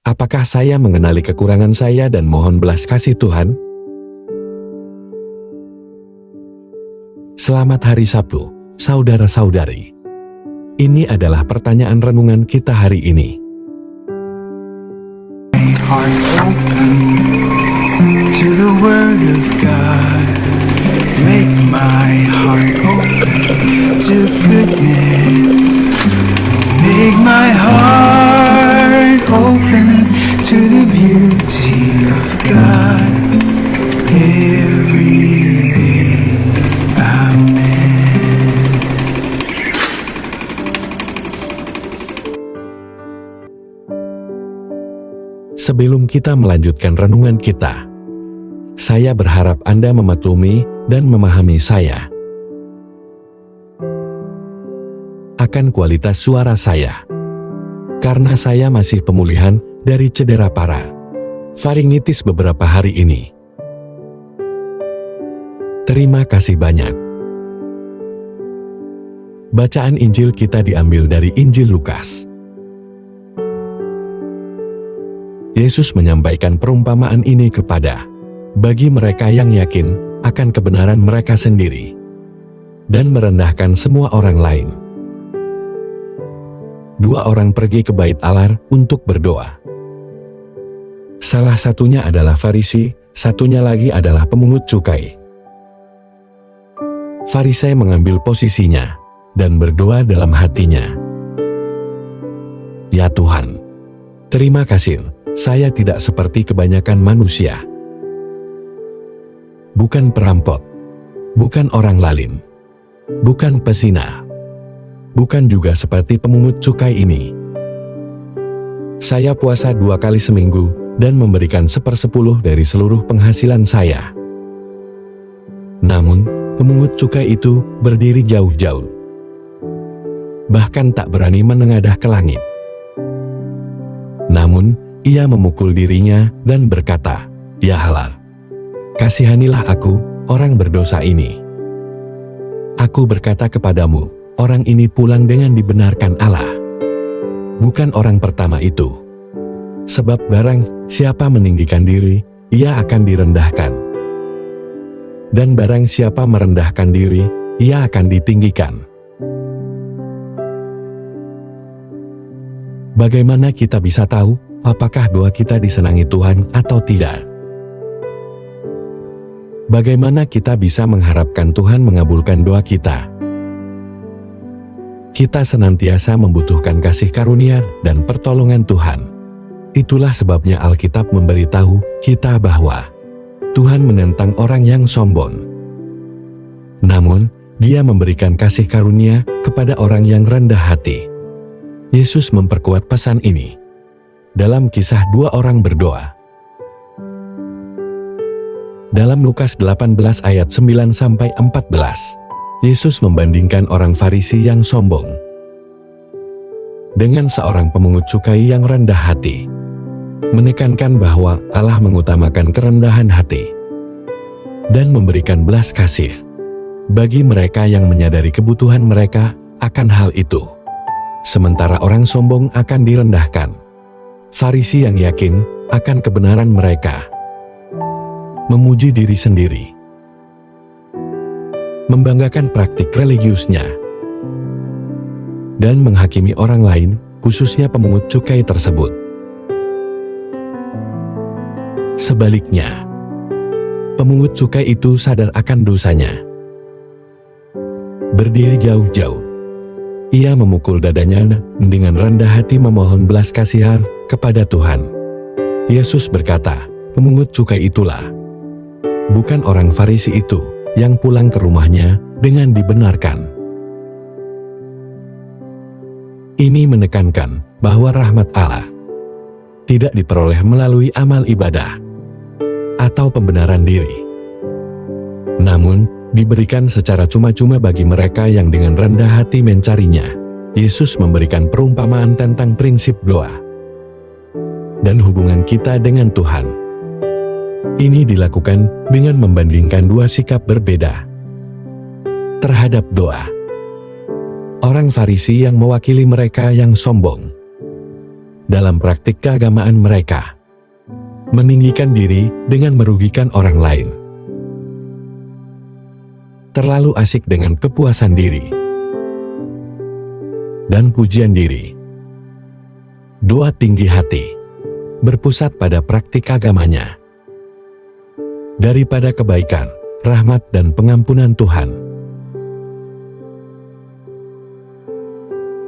Apakah saya mengenali kekurangan saya dan mohon belas kasih Tuhan? Selamat hari Sabtu, saudara-saudari. Ini adalah pertanyaan renungan kita hari ini. Heart open to the word of God. Make my heart open to goodness. Make my heart open to the beauty of God every day. Amen. Sebelum kita melanjutkan renungan kita, saya berharap Anda memaklumi dan memahami saya akan kualitas suara saya, karena saya masih pemulihan dari cedera parah faringitis beberapa hari ini. Terima kasih banyak. Bacaan Injil kita diambil dari Injil Lukas. Yesus menyampaikan perumpamaan ini bagi mereka yang yakin akan kebenaran mereka sendiri dan merendahkan semua orang lain. Dua orang pergi ke bait Allah untuk berdoa. Salah satunya adalah Farisi, satunya lagi adalah pemungut cukai. Farisi mengambil posisinya dan berdoa dalam hatinya. Ya Tuhan, terima kasih. Saya tidak seperti kebanyakan manusia. Bukan perampok, bukan orang lalim, bukan pezina, bukan juga seperti pemungut cukai ini. Saya puasa 2 kali seminggu dan memberikan 1/10 dari seluruh penghasilan saya. Namun, pemungut cukai itu berdiri jauh-jauh, bahkan tak berani menengadah ke langit. Namun, ia memukul dirinya dan berkata, "Ya Allah, kasihanilah aku, orang berdosa ini. Aku berkata kepadamu, orang ini pulang dengan dibenarkan Allah. Bukan orang pertama itu. Sebab barang siapa meninggikan diri, ia akan direndahkan. Dan barang siapa merendahkan diri, ia akan ditinggikan." Bagaimana kita bisa tahu apakah doa kita disenangi Tuhan atau tidak? Bagaimana kita bisa mengharapkan Tuhan mengabulkan doa kita? Kita senantiasa membutuhkan kasih karunia dan pertolongan Tuhan. Itulah sebabnya Alkitab memberitahu kita bahwa Tuhan menentang orang yang sombong. Namun, Dia memberikan kasih karunia kepada orang yang rendah hati. Yesus memperkuat pesan ini dalam kisah 2 orang berdoa. Dalam Lukas 18 ayat 9-14, Yesus membandingkan orang Farisi yang sombong dengan seorang pemungut cukai yang rendah hati, menekankan bahwa Allah mengutamakan kerendahan hati dan memberikan belas kasih bagi mereka yang menyadari kebutuhan mereka akan hal itu. Sementara orang sombong akan direndahkan. Farisi yang yakin akan kebenaran mereka, memuji diri sendiri, membanggakan praktik religiusnya, dan menghakimi orang lain, khususnya pemungut cukai tersebut. Sebaliknya, pemungut cukai itu sadar akan dosanya. Berdiri jauh-jauh, ia memukul dadanya dengan rendah hati memohon belas kasihan kepada Tuhan. Yesus berkata, pemungut cukai itulah, bukan orang Farisi itu, yang pulang ke rumahnya dengan dibenarkan. Ini menekankan bahwa rahmat Allah tidak diperoleh melalui amal ibadah atau pembenaran diri, namun diberikan secara cuma-cuma bagi mereka yang dengan rendah hati mencarinya. Yesus memberikan perumpamaan tentang prinsip doa dan hubungan kita dengan Tuhan. Ini dilakukan dengan membandingkan 2 sikap berbeda terhadap doa. Orang Farisi yang mewakili mereka yang sombong dalam praktik keagamaan mereka, meninggikan diri dengan merugikan orang lain, terlalu asik dengan kepuasan diri dan pujian diri, doa tinggi hati, berpusat pada praktik agamanya, daripada kebaikan, rahmat dan pengampunan Tuhan.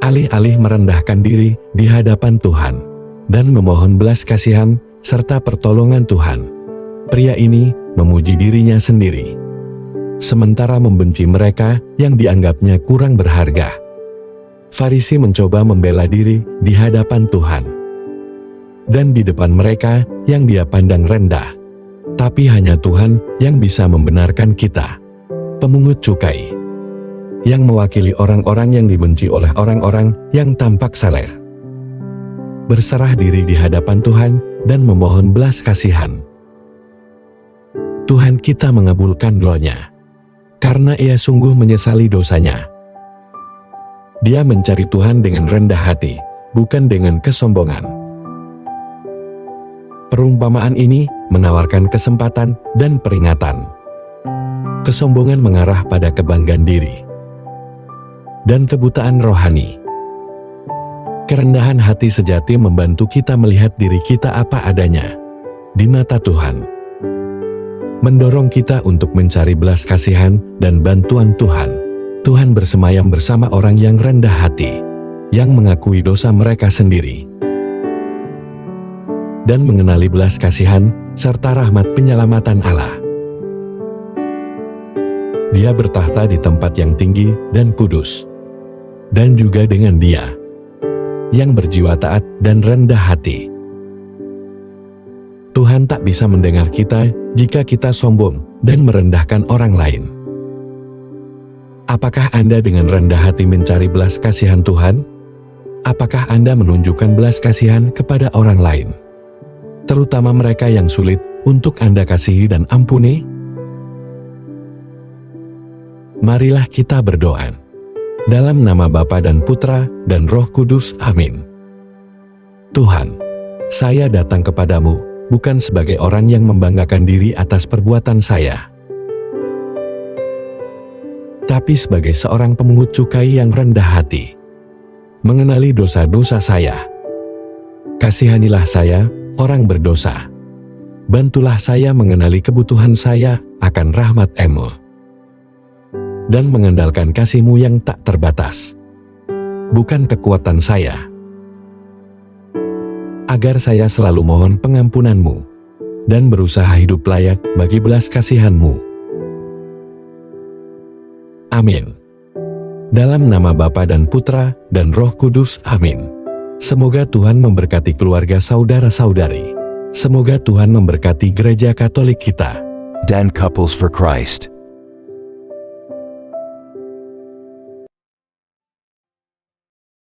Alih-alih merendahkan diri di hadapan Tuhan dan memohon belas kasihan serta pertolongan Tuhan, pria ini memuji dirinya sendiri, sementara membenci mereka yang dianggapnya kurang berharga. Farisi mencoba membela diri di hadapan Tuhan dan di depan mereka yang dia pandang rendah. Tapi hanya Tuhan yang bisa membenarkan kita, pemungut cukai, yang mewakili orang-orang yang dibenci oleh orang-orang yang tampak saleh, berserah diri di hadapan Tuhan dan memohon belas kasihan. Tuhan kita mengabulkan doanya, karena ia sungguh menyesali dosanya. Dia mencari Tuhan dengan rendah hati, bukan dengan kesombongan. Perumpamaan ini menawarkan kesempatan dan peringatan. Kesombongan mengarah pada kebanggaan diri dan kebutaan rohani. Kerendahan hati sejati membantu kita melihat diri kita apa adanya di mata Tuhan, mendorong kita untuk mencari belas kasihan dan bantuan Tuhan. Tuhan bersemayam bersama orang yang rendah hati, yang mengakui dosa mereka sendiri, dan mengenali belas kasihan serta rahmat penyelamatan Allah. Dia bertahta di tempat yang tinggi dan kudus, dan juga dengan Dia yang berjiwa taat dan rendah hati. Tuhan tak bisa mendengar kita jika kita sombong dan merendahkan orang lain. Apakah Anda dengan rendah hati mencari belas kasihan Tuhan? Apakah Anda menunjukkan belas kasihan kepada orang lain, terutama mereka yang sulit untuk Anda kasihi dan ampuni? Marilah kita berdoa. Dalam nama Bapa dan Putra dan Roh Kudus, amin. Tuhan, saya datang kepadamu bukan sebagai orang yang membanggakan diri atas perbuatan saya, tapi sebagai seorang pemungut cukai yang rendah hati, mengenali dosa-dosa saya. Kasihanilah saya, orang berdosa. Bantulah saya mengenali kebutuhan saya akan rahmat-Mu, dan mengandalkan kasih-Mu yang tak terbatas, bukan kekuatan saya. Agar saya selalu mohon pengampunan-Mu, dan berusaha hidup layak bagi belas kasihan-Mu. Amin. Dalam nama Bapa dan Putra dan Roh Kudus, amin. Semoga Tuhan memberkati keluarga saudara-saudari. Semoga Tuhan memberkati gereja Katolik kita Dan Couples for Christ.